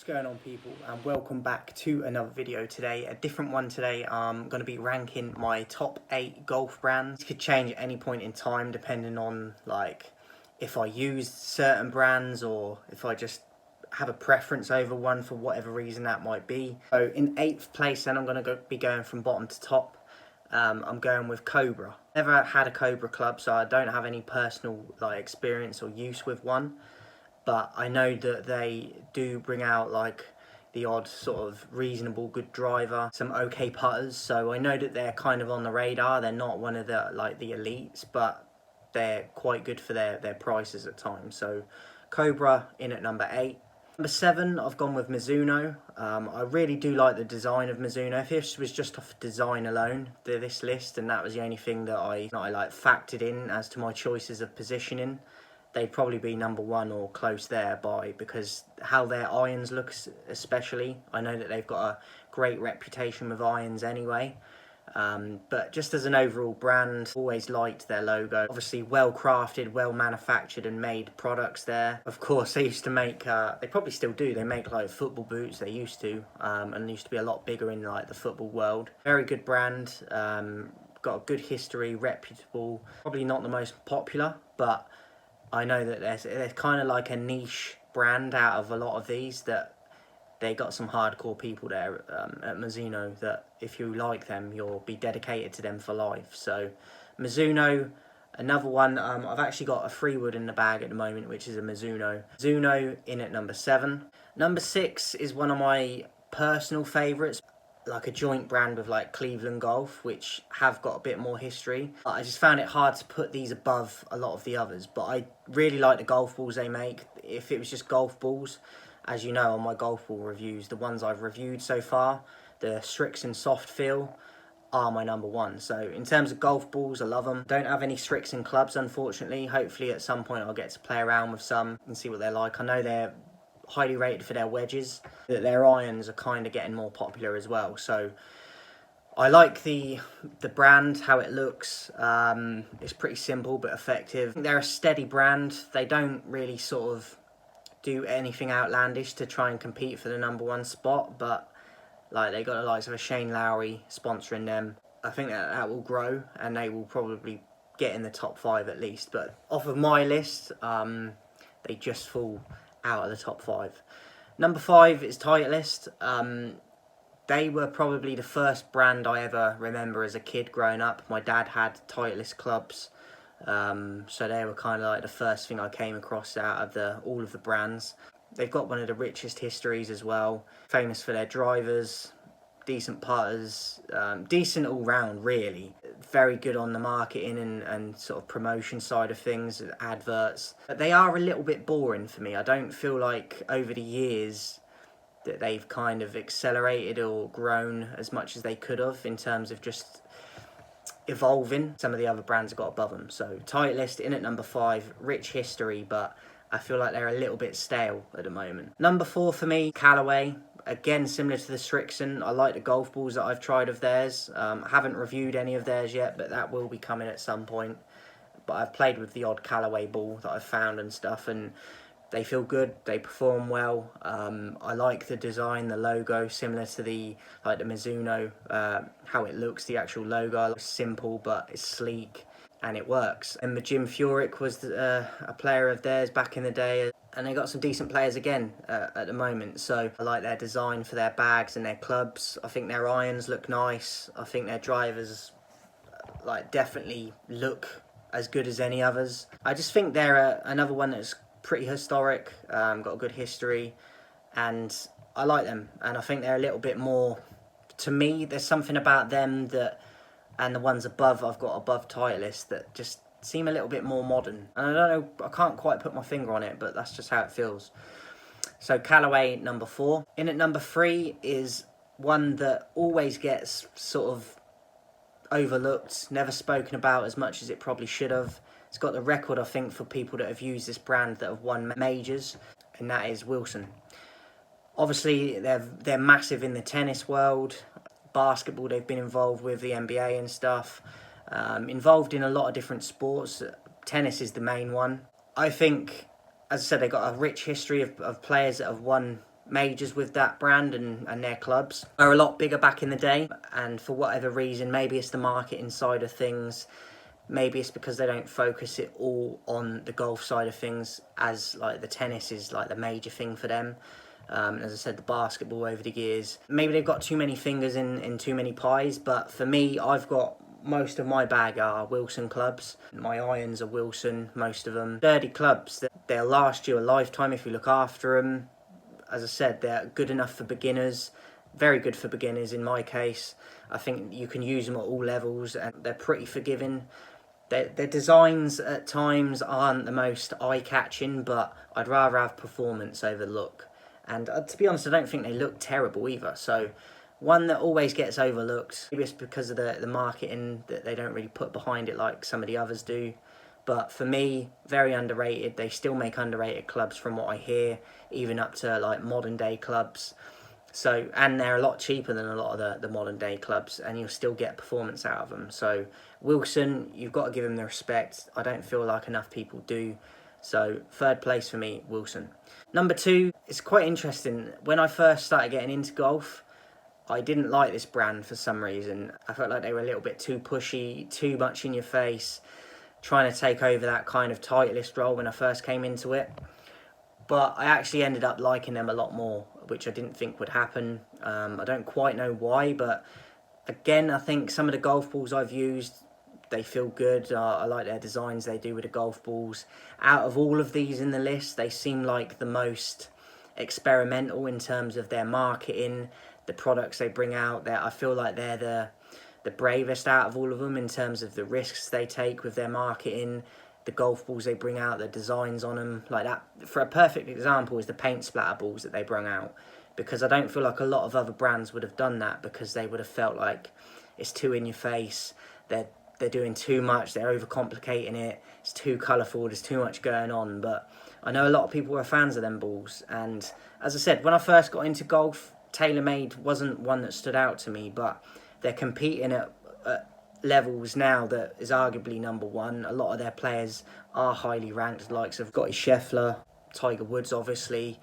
Going on, people, and welcome back to another video today. A different one today. I'm going to be ranking my top 8 golf brands. It could change at any point in time depending on if I use certain brands or if I just have a preference over one for whatever reason that might be. So in 8th place then, I'm going to be going from bottom to top. I'm going with Cobra. Never had a Cobra club, so I don't have any personal experience or use with one. But I know that they do bring out the odd sort of reasonable good driver, some okay putters. So I know that they're kind of on the radar. They're not one of the the elites, but they're quite good for their prices at times. So Cobra in at number 8. Number 7, I've gone with Mizuno. I really do like the design of Mizuno. If this was just off design alone, this list, and that was the only thing that I factored in as to my choices of positioning, they'd probably be number 1 or close there because how their irons look especially. I know that they've got a great reputation with irons anyway. But just as an overall brand, always liked their logo. Obviously well crafted, well manufactured and made products there. Of course, they used to make, they probably still do, they make football boots, they used to, and used to be a lot bigger in the football world. Very good brand, got a good history, reputable, probably not the most popular, but I know that there's kind of like a niche brand out of a lot of these, that they got some hardcore people there at Mizuno that if you like them, you'll be dedicated to them for life. So Mizuno, another one. I've actually got a Freewood in the bag at the moment, which is a Mizuno. Mizuno in at number 7. Number 6 is one of my personal favourites, like a joint brand with Cleveland Golf, which have got a bit more history. I just found it hard to put these above a lot of the others, but I really like the golf balls they make. If it was just golf balls, as you know on my golf ball reviews, the ones I've reviewed so far, the Srixon Soft Feel are my number 1. So in terms of golf balls, I love them. Don't have any Srixon clubs, unfortunately. Hopefully at some point I'll get to play around with some and see what they're like. I know they're highly rated for their wedges, that their irons are kind of getting more popular as well. So I like the brand, how it looks. It's pretty simple but effective. They're a steady brand. They don't really sort of do anything outlandish to try and compete for the number 1 spot, but they got the likes of a Shane Lowry sponsoring them. I think that will grow and they will probably get in the top 5 at least. But off of my list, they just fall out of the top 5. Number 5 is Titleist. They were probably the first brand I ever remember as a kid growing up. My dad had Titleist clubs, so they were kind of the first thing I came across out of all of the brands. They've got one of the richest histories as well. Famous for their drivers, decent putters, decent all round really. Very good on the marketing and sort of promotion side of things, adverts. But they are a little bit boring for me. I don't feel like over the years that they've kind of accelerated or grown as much as they could have in terms of just evolving. Some of the other brands have got above them. So Titleist in at number 5, rich history, but I feel like they're a little bit stale at the moment. Number 4 for me, Callaway. Again, similar to the Srixon, I like the golf balls that I've tried of theirs. I haven't reviewed any of theirs yet, but that will be coming at some point. But I've played with the odd Callaway ball that I've found and stuff, and they feel good, they perform well. I like the design, the logo, similar to the Mizuno, how it looks, the actual logo. It's simple, but it's sleek, and it works. And Jim Furyk was a player of theirs back in the day, and they got some decent players again at the moment. So I like their design for their bags and their clubs. I think their irons look nice. I think their drivers definitely look as good as any others. I just think they're another one that's pretty historic, got a good history, and I like them. And I think they're a little bit more, to me, there's something about them that, and the ones above, I've got above Titleist, that just seem a little bit more modern. And I don't know, I can't quite put my finger on it, but that's just how it feels. So Callaway, number 4. In at number 3 is one that always gets sort of overlooked, never spoken about as much as it probably should have. It's got the record, I think, for people that have used this brand that have won majors, and that is Wilson. Obviously, they're massive in the tennis world. Basketball, they've been involved with the NBA and stuff. Involved in a lot of different sports. Tennis is the main one. I think, as I said, they've got a rich history of players that have won majors with that brand and their clubs are a lot bigger back in the day, and for whatever reason, maybe it's the marketing side of things, maybe it's because they don't focus it all on the golf side of things, as like the tennis is like the major thing for them. As I said, the basketball over the years, maybe they've got too many fingers in too many pies. But for me, I've got most of my bag are Wilson clubs. My irons are Wilson, most of them. Sturdy clubs, they'll last you a lifetime if you look after them. As I said, they're good enough for beginners, very good for beginners in my case. I think you can use them at all levels, and they're pretty forgiving. Their designs at times aren't the most eye-catching, but I'd rather have performance over look. And to be honest, I don't think they look terrible either. So one that always gets overlooked, maybe it's because of the marketing that they don't really put behind it like some of the others do. But for me, very underrated. They still make underrated clubs from what I hear, even up to like modern day clubs. So, and they're a lot cheaper than a lot of the modern day clubs, and you'll still get performance out of them. So Wilson, you've got to give him the respect. I don't feel like enough people do. So third place for me, Wilson. Number 2, it's quite interesting. When I first started getting into golf, I didn't like this brand for some reason. I felt like they were a little bit too pushy, too much in your face, trying to take over that kind of Titleist role when I first came into it. But I actually ended up liking them a lot more, which I didn't think would happen. I don't quite know why, but again, I think some of the golf balls I've used, they feel good. I like their designs they do with the golf balls. Out of all of these in the list, they seem like the most experimental in terms of their marketing, the products they bring out. I feel like they're the bravest out of all of them in terms of the risks they take with their marketing, the golf balls they bring out, the designs on them, like that. For a perfect example is the paint splatter balls that they bring out, because I don't feel like a lot of other brands would have done that, because they would have felt like it's too in your face, they're doing too much, they're overcomplicating it, it's too colourful, there's too much going on. But I know a lot of people are fans of them balls, and as I said, when I first got into golf, TaylorMade wasn't one that stood out to me, but they're competing at levels now that is arguably number one. A lot of their players are highly ranked, likes of Scotty Scheffler, Tiger Woods obviously.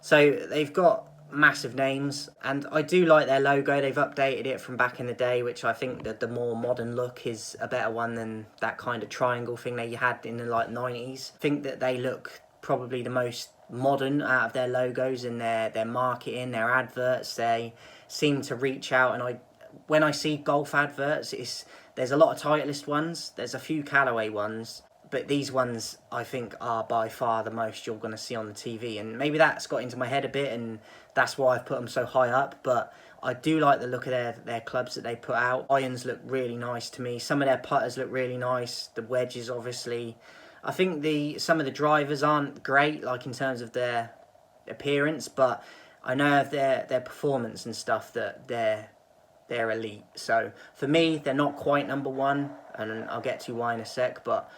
So they've got massive names, and I do like their logo. They've updated it from back in the day, which I think that the more modern look is a better one than that kind of triangle thing they had in the like 90s. I think that they look probably the most modern out of their logos and their marketing, their adverts. They seem to reach out, and when I see golf adverts, there's a lot of Titleist ones, there's a few Callaway ones, but these ones I think are by far the most you're going to see on the TV. And maybe that's got into my head a bit, and that's why I've put them so high up. But I do like the look of their clubs that they put out. Irons look really nice to me. Some of their putters look really nice. The wedges, obviously. I think some of the drivers aren't great, like in terms of their appearance, but I know of their performance and stuff that they're elite. So for me, they're not quite number one, and I'll get to why in a sec, but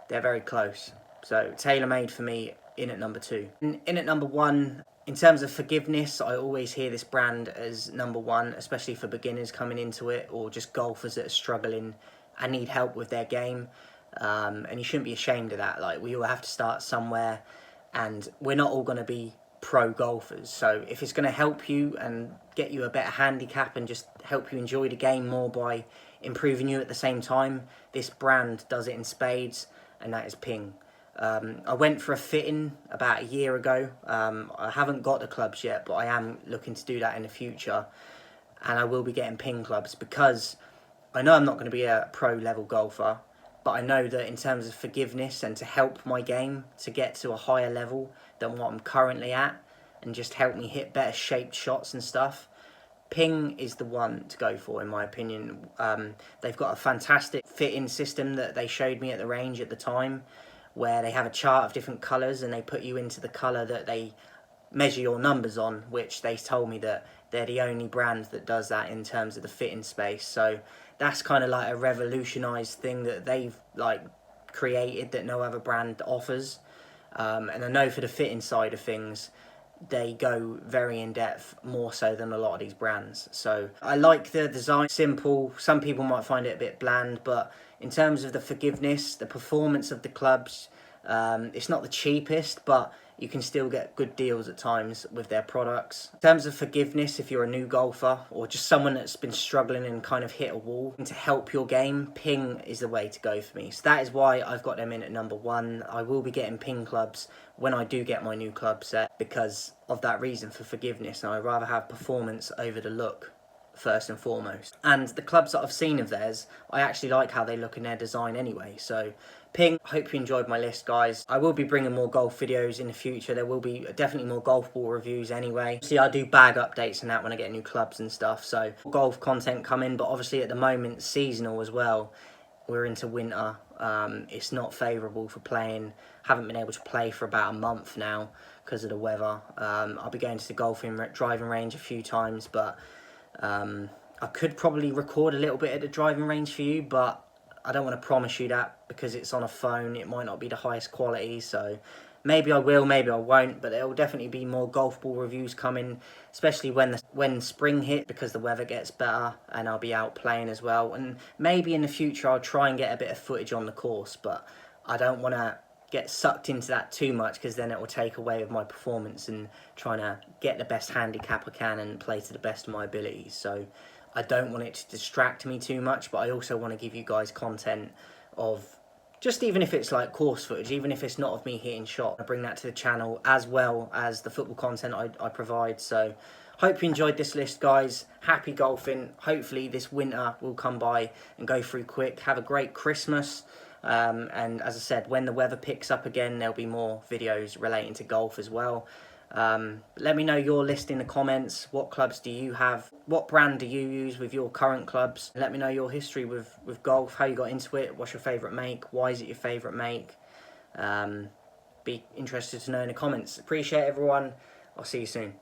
they're very close. So TaylorMade for me in at number 2. In at number 1, in terms of forgiveness, I always hear this brand as number 1, especially for beginners coming into it, or just golfers that are struggling and need help with their game. And you shouldn't be ashamed of that. Like, we all have to start somewhere, and we're not all going to be pro golfers. So if it's going to help you and get you a better handicap and just help you enjoy the game more by improving you at the same time, this brand does it in spades, and that is Ping. I went for a fitting about a year ago. I haven't got the clubs yet, but I am looking to do that in the future, and I will be getting Ping clubs, because I know I'm not going to be a pro level golfer, but I know that in terms of forgiveness and to help my game to get to a higher level than what I'm currently at, and just help me hit better shaped shots and stuff, Ping is the one to go for, in my opinion. They've got a fantastic fitting system that they showed me at the range at the time, where they have a chart of different colours and they put you into the colour that they measure your numbers on, which they told me that they're the only brand that does that in terms of the fitting space. So that's kind of like a revolutionised thing that they've like created that no other brand offers. And I know for the fitting side of things, they go very in depth, more so than a lot of these brands. So I like the design, simple. Some people might find it a bit bland, but in terms of the forgiveness, the performance of the clubs, It's not the cheapest, but you can still get good deals at times with their products. In terms of forgiveness, if you're a new golfer or just someone that's been struggling and kind of hit a wall, to help your game, Ping is the way to go for me. So that is why I've got them in at number 1. I will be getting Ping clubs when I do get my new club set because of that reason, for forgiveness. And I'd rather have performance over the look first and foremost. And the clubs that I've seen of theirs, I actually like how they look in their design anyway. So Ping, hope you enjoyed my list, guys. I will be bringing more golf videos in the future. There will be definitely more golf ball reviews anyway. See, I do bag updates and that when I get new clubs and stuff. So golf content coming, but obviously at the moment seasonal as well. We're into winter. It's not favourable for playing. Haven't been able to play for about a month now because of the weather. I'll be going to the driving range a few times, but I could probably record a little bit at the driving range for you, but I don't want to promise you that because it's on a phone. It might not be the highest quality, so maybe I will, maybe I won't, but there will definitely be more golf ball reviews coming, especially when spring hit, because the weather gets better and I'll be out playing as well. And maybe in the future I'll try and get a bit of footage on the course, but I don't want to get sucked into that too much because then it will take away with my performance and trying to get the best handicap I can and play to the best of my abilities. So I don't want it to distract me too much, but I also want to give you guys content of just, even if it's like course footage, even if it's not of me hitting shot, I bring that to the channel as well as the football content I provide. So hope you enjoyed this list, guys. Happy golfing. Hopefully this winter will come by and go through quick. Have a great Christmas. And as I said, when the weather picks up again, there'll be more videos relating to golf as well. Let me know your list in the comments. What clubs do you have? What brand do you use with your current clubs? Let me know your history with golf, how you got into it, what's your favourite make, why is it your favourite make? Be interested to know in the comments. Appreciate everyone. I'll see you soon.